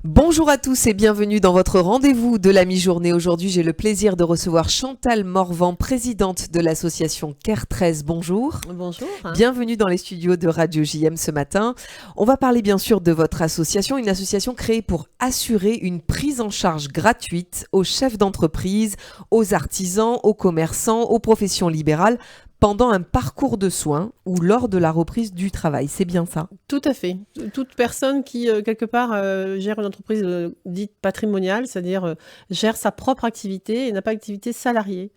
Bonjour à tous et bienvenue dans votre rendez-vous de la mi-journée. Aujourd'hui, j'ai le plaisir de recevoir Chantal Morvan, présidente de l'association CARE 13. Bonjour. Bonjour. Bienvenue dans les studios de Radio JM ce matin. On va parler bien sûr de votre association, une association créée pour assurer une prise en charge gratuite aux chefs d'entreprise, aux artisans, aux commerçants, aux professions libérales pendant un parcours de soins ou lors de la reprise du travail. C'est bien ça? Tout à fait. Toute personne qui, quelque part, gère une entreprise dite patrimoniale, c'est-à-dire gère sa propre activité et n'a pas d'activité salariée.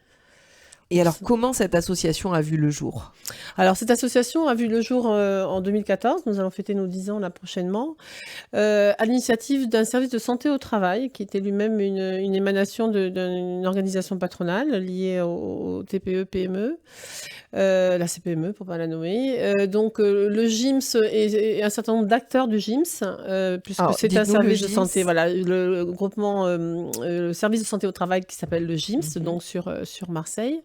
Et alors, comment cette association a vu le jour? Alors, cette association a vu le jour en 2014. Nous allons fêter nos 10 ans là prochainement, à l'initiative d'un service de santé au travail qui était lui-même une émanation d'une organisation patronale liée au TPE-PME. La CPME pour pas la nommer. Donc le GIMS et un certain nombre d'acteurs du GIMS, puisque Alors, c'est un dites-nous le service de GIMS. santé, voilà, le groupement, le service de santé au travail qui s'appelle le GIMS, donc sur Marseille.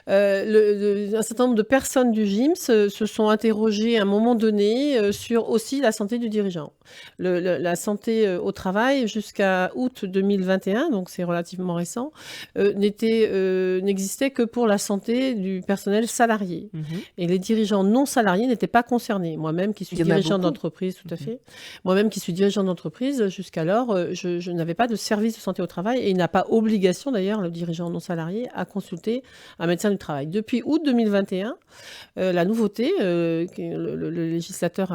Un certain nombre de personnes du GIMS se sont interrogées à un moment donné sur aussi la santé du dirigeant. La santé au travail jusqu'à août 2021, donc c'est relativement récent, n'existait que pour la santé du personnel salarié. Et les dirigeants non salariés n'étaient pas concernés. Moi-même qui suis dirigeant d'entreprise, tout à fait. Moi-même qui suis dirigeant d'entreprise, jusqu'alors, je n'avais pas de service de santé au travail et il n'a pas obligation d'ailleurs, le dirigeant non salarié, à consulter un médecin du travail. Depuis août 2021, la nouveauté, le législateur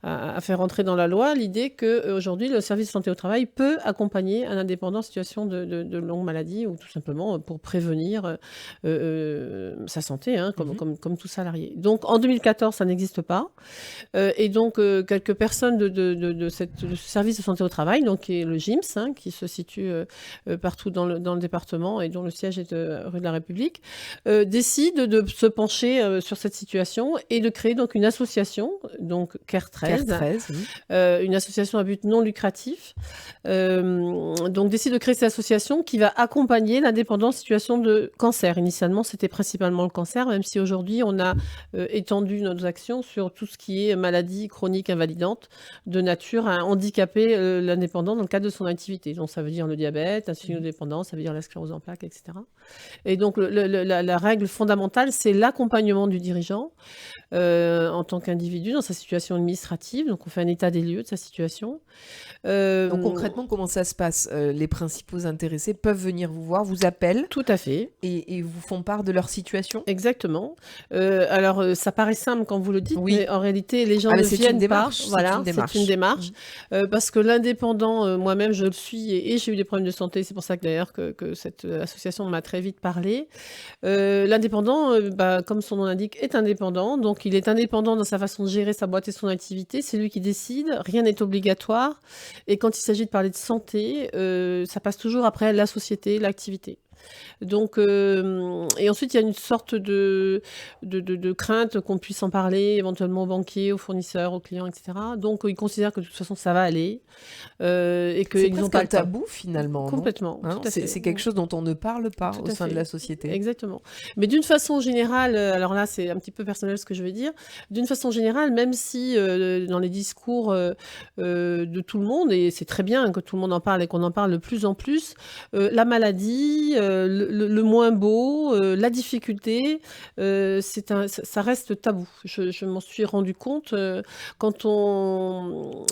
a fait rentrer dans la loi l'idée qu'aujourd'hui, le service de santé au travail peut accompagner un indépendant en situation de longue maladie ou tout simplement pour prévenir sa santé, comme tout salarié. Donc, en 2014, ça n'existe pas. Et donc, quelques personnes de ce service de santé au travail, donc qui est le GIMS, qui se situe partout dans le département et dont le siège est rue de la République, décident de se pencher sur cette situation et de créer donc une association, donc CARE 13, une association à but non lucratif. Donc, décide de créer cette association qui va accompagner l'indépendant en situation de cancer. Initialement, c'était principalement le cancer, même si aujourd'hui, on a étendu nos actions sur tout ce qui est maladie chronique invalidante de nature à handicaper l'indépendant dans le cadre de son activité. Donc, ça veut dire le diabète, l'insulinodépendance, ça veut dire la sclérose en plaques, etc. Et donc, la règle fondamentale, c'est l'accompagnement du dirigeant en tant qu'individu dans sa situation administrative. Donc, on fait un état des lieux de sa situation. Donc, concrètement, comment ça se passe? Les principaux intéressés peuvent venir vous voir, vous appellent. Tout à fait. Et vous font part de leur situation? Exactement. Alors, ça paraît simple quand vous le dites, oui. mais en réalité, les gens ne viennent pas. Voilà, c'est une démarche. Parce que l'indépendant, moi-même, je le suis et j'ai eu des problèmes de santé. C'est pour ça que d'ailleurs que cette association m'a très vite parlé. L'indépendant, comme son nom l'indique, est indépendant. Donc, il est indépendant dans sa façon de gérer sa boîte et son activité. C'est lui qui décide. Rien n'est obligatoire. Et quand il s'agit de parler de santé, ça passe toujours après la société, l'activité. Donc, et ensuite, il y a une sorte de crainte qu'on puisse en parler éventuellement aux banquiers, aux fournisseurs, aux clients, etc. Donc, ils considèrent que de toute façon, ça va aller. Et que c'est presque un tabou, finalement. Complètement. C'est quelque chose dont on ne parle pas au sein de la société. Exactement. Mais d'une façon générale, alors là, c'est un petit peu personnel ce que je vais dire, d'une façon générale, même si dans les discours de tout le monde, et c'est très bien que tout le monde en parle et qu'on en parle de plus en plus, la maladie, le moins beau, la difficulté, ça reste tabou. Je m'en suis rendu compte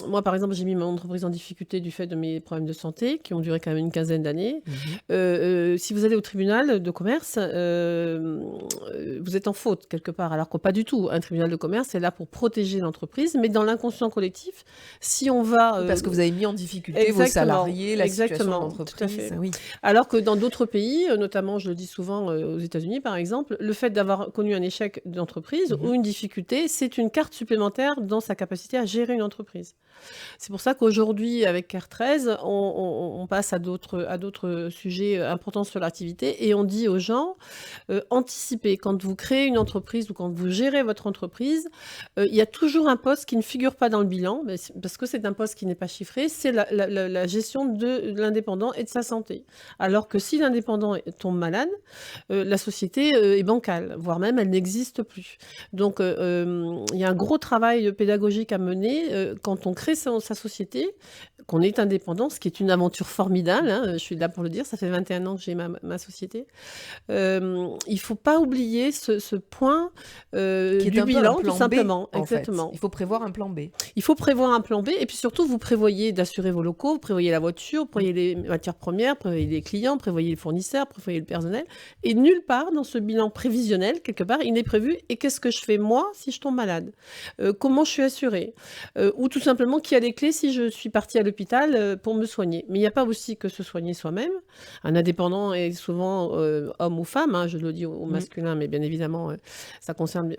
moi, par exemple, j'ai mis mon entreprise en difficulté du fait de mes problèmes de santé qui ont duré quand même une quinzaine d'années. Si vous allez au tribunal de commerce, vous êtes en faute quelque part, alors que pas du tout. Un tribunal de commerce est là pour protéger l'entreprise, mais dans l'inconscient collectif, si on va... parce que vous avez mis en difficulté vos salariés, la situation de l'entreprise. Tout à fait. Oui. Alors que dans d'autres pays, notamment, je le dis souvent aux États-Unis, par exemple, le fait d'avoir connu un échec d'entreprise ou une difficulté, c'est une carte supplémentaire dans sa capacité à gérer une entreprise. C'est pour ça qu'aujourd'hui, avec CARE 13, on passe à d'autres sujets importants sur l'activité et on dit aux gens, anticipez. Quand vous créez une entreprise ou quand vous gérez votre entreprise, il y a toujours un poste qui ne figure pas dans le bilan, parce que c'est un poste qui n'est pas chiffré, c'est la gestion de l'indépendant et de sa santé. Alors que si l'indépendant tombe malade, la société est bancale, voire même elle n'existe plus. Donc, il y a un gros travail pédagogique à mener quand on crée sa société, qu'on est indépendant, ce qui est une aventure formidable, hein, je suis là pour le dire, ça fait 21 ans que j'ai ma société. Il ne faut pas oublier ce point du bilan, tout simplement. Exactement. Il faut prévoir un plan B. Il faut prévoir un plan B, et puis surtout, vous prévoyez d'assurer vos locaux, vous prévoyez la voiture, vous prévoyez les matières premières, vous prévoyez les clients, vous prévoyez les fournisseurs, vous prévoyez le personnel, et nulle part dans ce bilan prévisionnel, quelque part, il n'est prévu, et qu'est-ce que je fais moi si je tombe malade, comment je suis assurée, ou tout simplement qui a les clés si je suis partie à l'hôpital pour me soigner. Mais il n'y a pas aussi que se soigner soi-même. Un indépendant est souvent homme ou femme, hein, je le dis au masculin, mais bien évidemment, ça concerne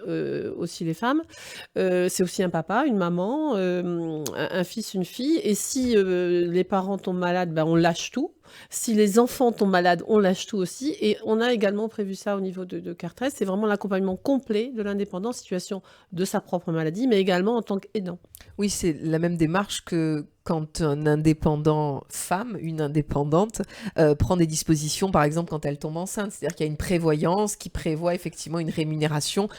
aussi les femmes. C'est aussi un papa, une maman, un fils, une fille. Et si les parents tombent malades, ben, on lâche tout. Si les enfants tombent malades, on lâche tout aussi. Et on a également prévu ça au niveau de CARES. C'est vraiment l'accompagnement complet de l'indépendant en situation de sa propre maladie, mais également en tant qu'aidant. Oui, c'est la même démarche que quand un indépendant femme, une indépendante, prend des dispositions, par exemple, quand elle tombe enceinte. C'est-à-dire qu'il y a une prévoyance qui prévoit effectivement une rémunération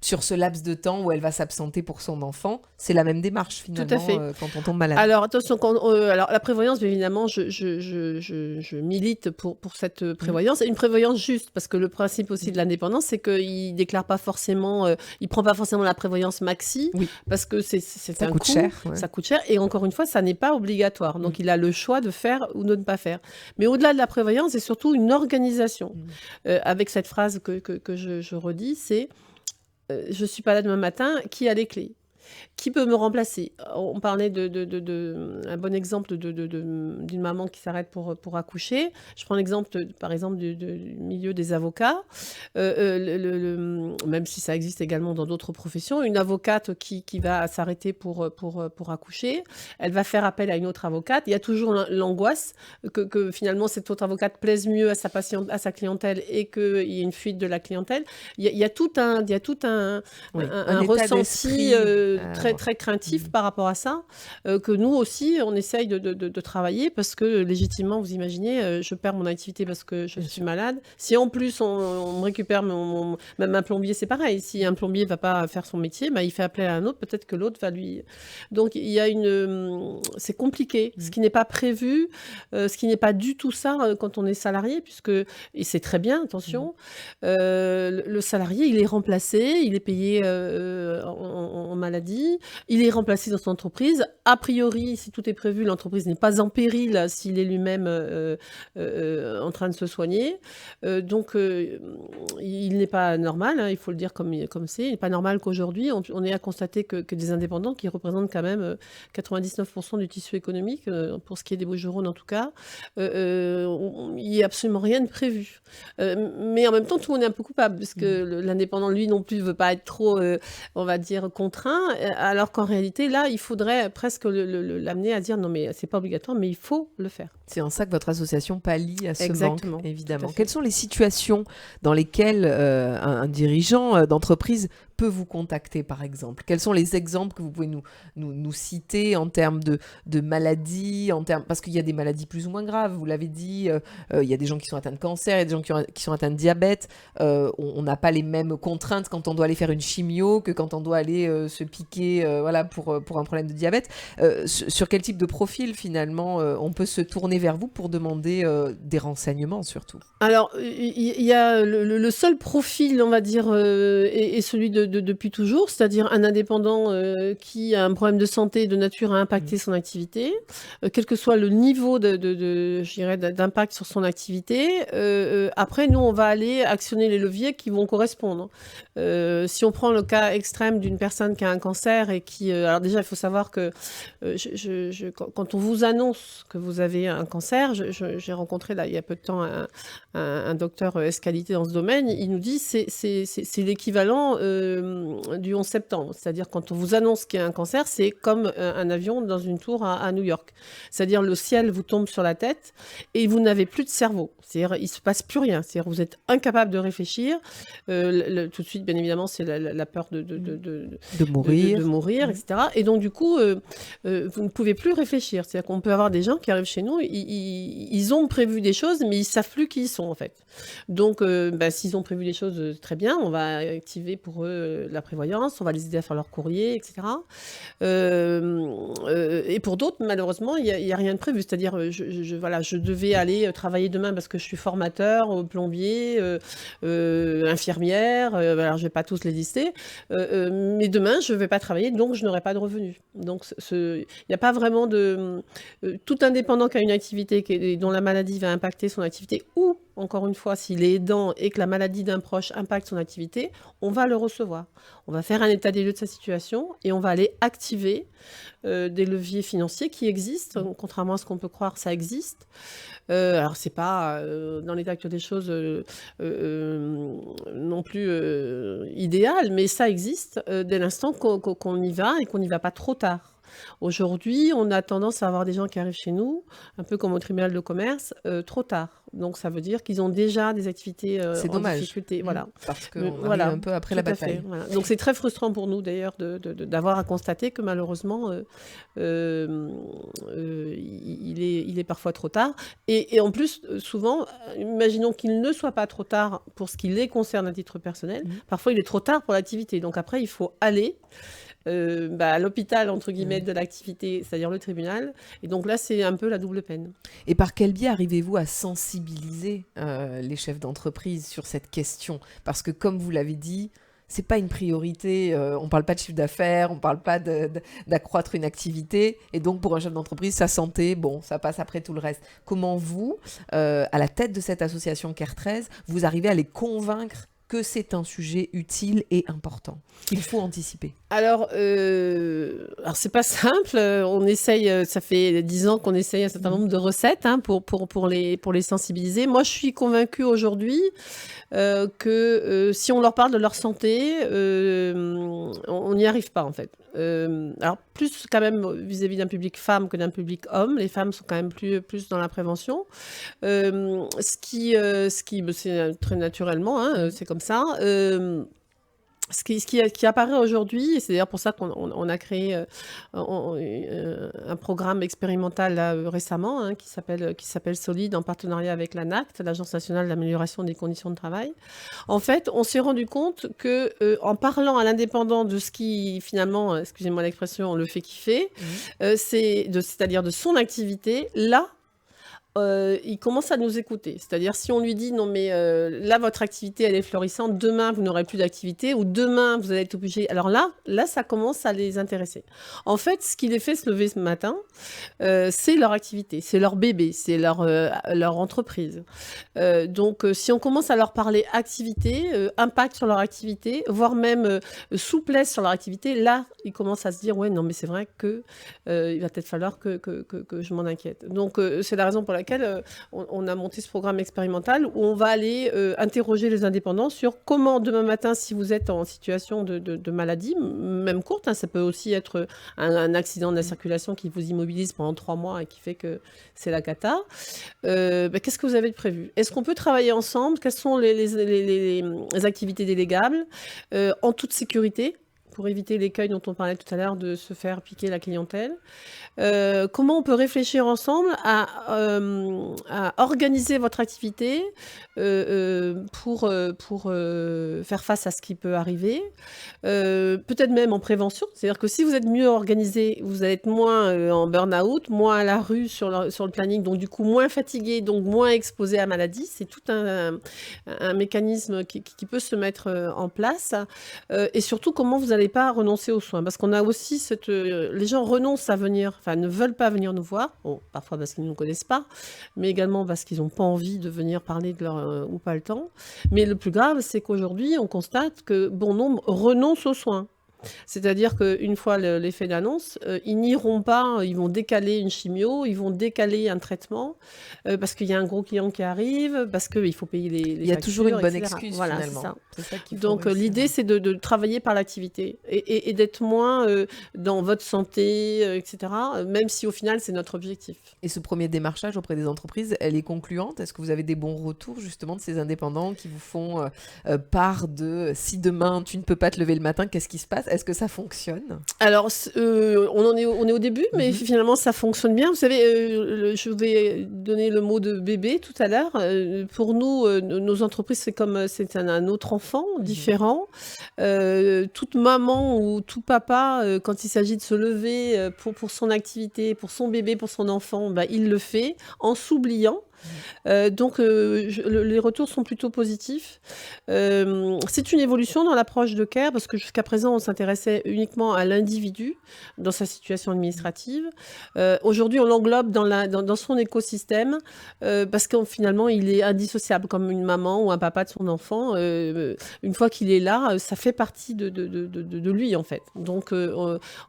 sur ce laps de temps où elle va s'absenter pour son enfant. C'est la même démarche, finalement, tout à fait. Quand on tombe malade. Alors, attention, alors, la prévoyance, bien évidemment, je milite pour cette prévoyance. Et une prévoyance juste, parce que le principe aussi de l'indépendance, c'est qu'il ne déclare pas forcément, il ne prend pas forcément la prévoyance maxi, parce que c'est un coût, cher, ça coûte cher. Et encore une fois, ça n'est pas obligatoire. Donc, il a le choix de faire ou de ne pas faire. Mais au-delà de la prévoyance, c'est surtout une organisation. Avec cette phrase que je redis, c'est je ne suis pas là demain matin, qui a les clés ? Qui peut me remplacer ? On parlait un bon exemple d'une maman qui s'arrête pour accoucher. Je prends l'exemple, par exemple, du milieu des avocats. Même si ça existe également dans d'autres professions, une avocate qui va s'arrêter pour accoucher, elle va faire appel à une autre avocate. Il y a toujours l'angoisse que finalement cette autre avocate plaise mieux à sa clientèle et qu'il y ait une fuite de la clientèle. Il y a tout un ressenti très, très craintif par rapport à ça, que nous aussi, on essaye de travailler parce que, légitimement, vous imaginez, je perds mon activité parce que je suis malade. Si en plus, on me récupère même un plombier, c'est pareil. Si un plombier ne va pas faire son métier, bah, il fait appel à un autre, peut-être que l'autre va lui... Donc, il y a c'est compliqué. Ce qui n'est pas prévu, ce qui n'est pas du tout ça quand on est salarié, et c'est très bien, attention, le salarié, il est remplacé, il est payé en maladie, il est remplacé dans son entreprise. A priori, si tout est prévu, l'entreprise n'est pas en péril s'il est lui-même en train de se soigner. Donc, il n'est pas normal, hein, il faut le dire comme c'est. Il n'est pas normal qu'aujourd'hui, on ait à constater que des indépendants, qui représentent quand même 99% du tissu économique, pour ce qui est des Bouches-du-Rhône en tout cas, il n'y a absolument rien de prévu. Mais en même temps, tout le monde est un peu coupable, parce que l'indépendant, lui non plus, ne veut pas être trop, on va dire, contraint, alors qu'en réalité, là, il faudrait presque l'amener à dire non, mais c'est pas obligatoire, mais il faut le faire. C'est en ça que votre association pallie à ce Exactement, manque, évidemment. Quelles sont les situations dans lesquelles un dirigeant d'entreprise peut vous contacter, par exemple ? Quels sont les exemples que vous pouvez nous citer en termes de maladies, parce qu'il y a des maladies plus ou moins graves, vous l'avez dit, il y a des gens qui sont atteints de cancer, il y a des gens qui sont atteints de diabète, on n'a pas les mêmes contraintes quand on doit aller faire une chimio que quand on doit aller se piquer pour un problème de diabète. Sur quel type de profil, finalement, on peut se tourner vers vous pour demander des renseignements, surtout ? Alors, il y a le seul profil, on va dire, est celui depuis toujours, c'est-à-dire un indépendant qui a un problème de santé de nature à impacter son activité, quel que soit le niveau je dirais, d'impact sur son activité. Après, nous, on va aller actionner les leviers qui vont correspondre. Si on prend le cas extrême d'une personne qui a un cancer et qui... alors déjà, il faut savoir que quand on vous annonce que vous avez un cancer, j'ai rencontré là, il y a peu de temps un docteur S-qualité dans ce domaine, il nous dit c'est l'équivalent du 11 septembre. C'est-à-dire quand on vous annonce qu'il y a un cancer, c'est comme un avion dans une tour à New York. C'est-à-dire le ciel vous tombe sur la tête et vous n'avez plus de cerveau. C'est-à-dire il ne se passe plus rien. C'est-à-dire vous êtes incapable de réfléchir. Tout de suite, bien évidemment, c'est la peur de mourir, etc. Et donc du coup, vous ne pouvez plus réfléchir. C'est-à-dire qu'on peut avoir des gens qui arrivent chez nous, ils ont prévu des choses, mais ils ne savent plus qui ils sont en fait. Donc, s'ils ont prévu des choses, très bien, on va activer pour eux la prévoyance, on va les aider à faire leur courrier, etc. Et pour d'autres, malheureusement, il y a rien de prévu. C'est-à-dire, voilà, je devais aller travailler demain parce que je suis formateur, plombier, infirmière. Alors, je vais pas tous les lister. Mais demain, je vais pas travailler, donc je n'aurai pas de revenus. Donc, il n'y a pas vraiment de... tout indépendant qui a une activité dont la maladie va impacter son activité, ou, encore une fois, s'il est aidant et que la maladie d'un proche impacte son activité, on va le recevoir. On va faire un état des lieux de sa situation et on va aller activer des leviers financiers qui existent. Contrairement à ce qu'on peut croire, ça existe. Alors, c'est pas, dans l'état actuel des choses, non plus idéal, mais ça existe dès l'instant qu'on y va et qu'on n'y va pas trop tard. Aujourd'hui, on a tendance à avoir des gens qui arrivent chez nous, un peu comme au tribunal de commerce, trop tard. Donc, ça veut dire qu'ils ont déjà des activités c'est en dommage. difficulté. Voilà. Parce qu'on arrive un peu après la bataille. Voilà. Donc, c'est très frustrant pour nous, d'ailleurs, d'avoir à constater que, malheureusement, il est parfois trop tard. Et en plus, souvent, imaginons qu'il ne soit pas trop tard pour ce qui les concerne à titre personnel. Parfois, il est trop tard pour l'activité. Donc, après, il faut aller... à l'hôpital, entre guillemets, de l'activité, c'est-à-dire le tribunal. Et donc là, c'est un peu la double peine. Et par quel biais arrivez-vous à sensibiliser les chefs d'entreprise sur cette question ? Parce que, comme vous l'avez dit, c'est pas une priorité. On parle pas de chiffre d'affaires, on parle pas d'accroître une activité. Et donc, pour un chef d'entreprise, sa santé, bon, ça passe après tout le reste. Comment vous, à la tête de cette association CARE 13, vous arrivez à les convaincre que c'est un sujet utile et important, qu'il faut anticiper? Alors c'est pas simple. On essaye, ça fait 10 ans qu'on essaye un certain nombre de recettes pour les sensibiliser. Moi, je suis convaincue aujourd'hui que si on leur parle de leur santé, on n'y arrive pas en fait. Alors plus quand même vis-à-vis d'un public femme que d'un public homme. Les femmes sont quand même plus dans la prévention. Ce qui c'est très naturellement, c'est comme ça. Ce qui apparaît aujourd'hui, et c'est d'ailleurs pour ça qu'on a créé un programme expérimental là, récemment qui s'appelle Solide en partenariat avec l'ANACT, l'Agence nationale d'amélioration des conditions de travail. En fait, on s'est rendu compte que en parlant à l'indépendant de ce qui finalement, excusez-moi l'expression, le fait kiffer, c'est-à-dire de son activité, là, il commence à nous écouter. C'est-à-dire, si on lui dit, non mais là, votre activité, elle est florissante, demain, vous n'aurez plus d'activité, ou demain, vous allez être obligé... Alors là, ça commence à les intéresser. En fait, ce qui les fait se lever ce matin, c'est leur activité, c'est leur bébé, c'est leur entreprise. Donc, si on commence à leur parler activité, impact sur leur activité, voire même souplesse sur leur activité, là, ils commencent à se dire, ouais, non mais c'est vrai que il va peut-être falloir que je m'en inquiète. Donc, c'est la raison pour laquelle on a monté ce programme expérimental où on va aller interroger les indépendants sur comment demain matin, si vous êtes en situation de maladie, même courte, ça peut aussi être un accident de la circulation qui vous immobilise pendant 3 mois et qui fait que c'est la cata. Qu'est-ce que vous avez de prévu? Est-ce qu'on peut travailler ensemble? Quelles sont les activités délégables en toute sécurité? Pour éviter l'écueil dont on parlait tout à l'heure de se faire piquer la clientèle. Comment on peut réfléchir ensemble à organiser votre activité pour faire face à ce qui peut arriver, peut-être même en prévention. C'est-à-dire que si vous êtes mieux organisé, vous allez être moins en burn-out, moins à la rue sur le planning, donc du coup moins fatigué, donc moins exposé à maladie. C'est tout un mécanisme qui peut se mettre en place. Et surtout, comment vous n'allez pas renoncer aux soins. Parce qu'on a aussi les gens renoncent à venir, enfin ne veulent pas venir nous voir, bon, parfois parce qu'ils ne nous connaissent pas, mais également parce qu'ils n'ont pas envie de venir parler de leur ou pas le temps. Mais le plus grave, c'est qu'aujourd'hui, on constate que bon nombre renoncent aux soins. C'est-à-dire qu'une fois l'effet d'annonce, ils n'iront pas, ils vont décaler une chimio, ils vont décaler un traitement, parce qu'il y a un gros client qui arrive, parce qu'il faut payer les factures, il y a toujours une bonne etc. excuse, voilà, finalement. C'est ça. Donc, l'idée, c'est de travailler par l'activité et d'être moins dans votre santé, etc., même si au final, c'est notre objectif. Et ce premier démarchage auprès des entreprises, elle est concluante? Est-ce que vous avez des bons retours, justement, de ces indépendants qui vous font part de « si demain, tu ne peux pas te lever le matin, qu'est-ce qui se passe » Est-ce que ça fonctionne? Alors, on est au début, mais finalement, ça fonctionne bien. Vous savez, je vais donner le mot de bébé tout à l'heure. Pour nous, nos entreprises, c'est un autre enfant différent. Toute maman ou tout papa, quand il s'agit de se lever pour son activité, pour son bébé, pour son enfant, il le fait en s'oubliant. Donc, les retours sont plutôt positifs. C'est une évolution dans l'approche de Care, parce que jusqu'à présent, on s'intéressait uniquement à l'individu dans sa situation administrative. Aujourd'hui, on l'englobe dans son écosystème, parce que finalement, il est indissociable, comme une maman ou un papa de son enfant. Une fois qu'il est là, ça fait partie de lui, en fait. Donc,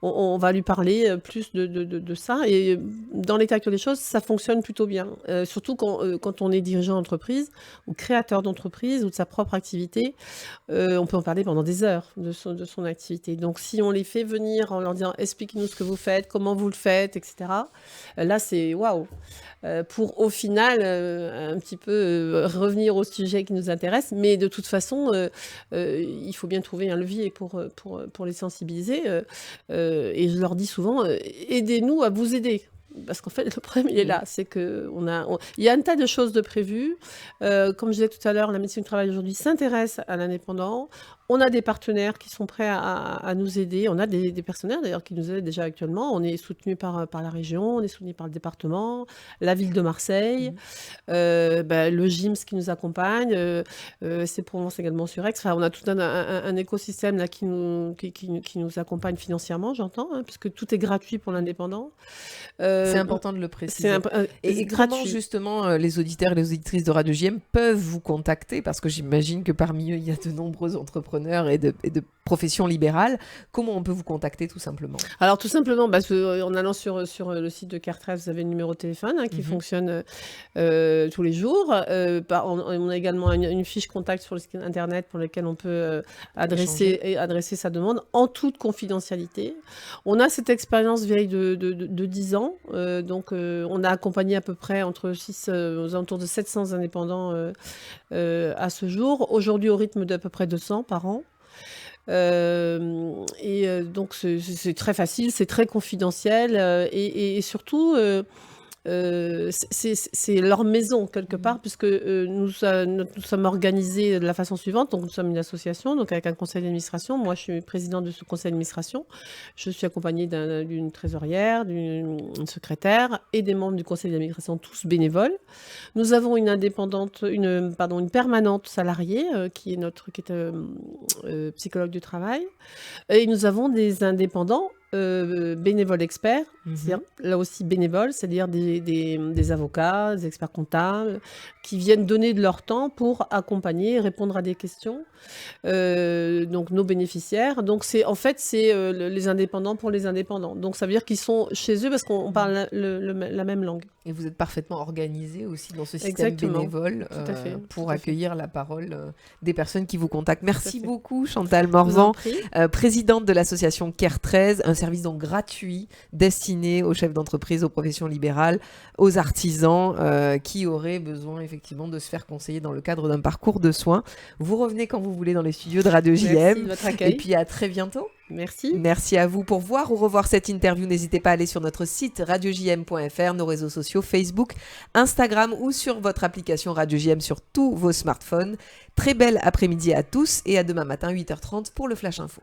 on va lui parler plus de ça. Et dans l'état actuel des choses, ça fonctionne plutôt bien. Surtout quand on est dirigeant d'entreprise ou créateur d'entreprise ou de sa propre activité, on peut en parler pendant des heures de son activité. Donc, si on les fait venir en leur disant « expliquez-nous ce que vous faites, comment vous le faites, etc. » Là, c'est waouh. Pour au final un petit peu revenir au sujet qui nous intéresse, mais de toute façon, il faut bien trouver un levier pour les sensibiliser. Et je leur dis souvent, aidez-nous à vous aider. Parce qu'en fait, le problème, il est là. C'est qu'il y a un tas de choses de prévues. Comme je disais tout à l'heure, la médecine du travail aujourd'hui s'intéresse à l'indépendant. On a des partenaires qui sont prêts à nous aider. On a des partenaires d'ailleurs qui nous aident déjà actuellement. On est soutenu par la région, on est soutenu par le département, la ville de Marseille, le GIMS qui nous accompagne, c'est Provence également sur Aix. Enfin, on a tout un écosystème là, qui nous accompagne financièrement, j'entends, puisque tout est gratuit pour l'indépendant. C'est important de le préciser. Et comment justement les auditeurs et les auditrices de Radio JM peuvent vous contacter? Parce que j'imagine que parmi eux, il y a de nombreux entrepreneurs et de professions libérales. Comment on peut vous contacter tout simplement? Alors tout simplement, en allant sur le site de CARE13, vous avez le numéro de téléphone qui fonctionne tous les jours. On a également une fiche contact sur le site internet pour lequel on peut adresser sa demande en toute confidentialité. On a cette expérience vieille de 10 ans. Donc on a accompagné à peu près aux alentours de 700 indépendants à ce jour. Aujourd'hui au rythme d'à peu près 200 par an. Donc c'est très facile, c'est très confidentiel et surtout c'est leur maison quelque part, puisque nous sommes organisés de la façon suivante. Donc nous sommes une association, donc avec un conseil d'administration. Moi, je suis présidente de ce conseil d'administration. Je suis accompagnée d'une trésorière, d'une secrétaire et des membres du conseil d'administration, tous bénévoles. Nous avons une permanente salariée qui est psychologue du travail, et nous avons des indépendants. Bénévoles experts, là aussi bénévoles, c'est-à-dire des avocats, des experts comptables, qui viennent donner de leur temps pour accompagner, répondre à des questions. Donc nos bénéficiaires. Donc c'est les indépendants pour les indépendants. Donc ça veut dire qu'ils sont chez eux parce qu'on parle la même langue. Et vous êtes parfaitement organisé aussi dans ce système bénévole pour accueillir la parole des personnes qui vous contactent. Merci beaucoup Chantal Morzan, présidente de l'association CARE13, un service donc gratuit destiné aux chefs d'entreprise, aux professions libérales, aux artisans qui auraient besoin effectivement de se faire conseiller dans le cadre d'un parcours de soins. Vous revenez quand vous voulez dans les studios de Radio JM. Merci de votre accueil. Et puis à très bientôt. Merci. Merci à vous. Pour voir ou revoir cette interview, n'hésitez pas à aller sur notre site radiojm.fr, nos réseaux sociaux Facebook, Instagram ou sur votre application Radio JM sur tous vos smartphones. Très belle après-midi à tous et à demain matin 8h30 pour le Flash Info.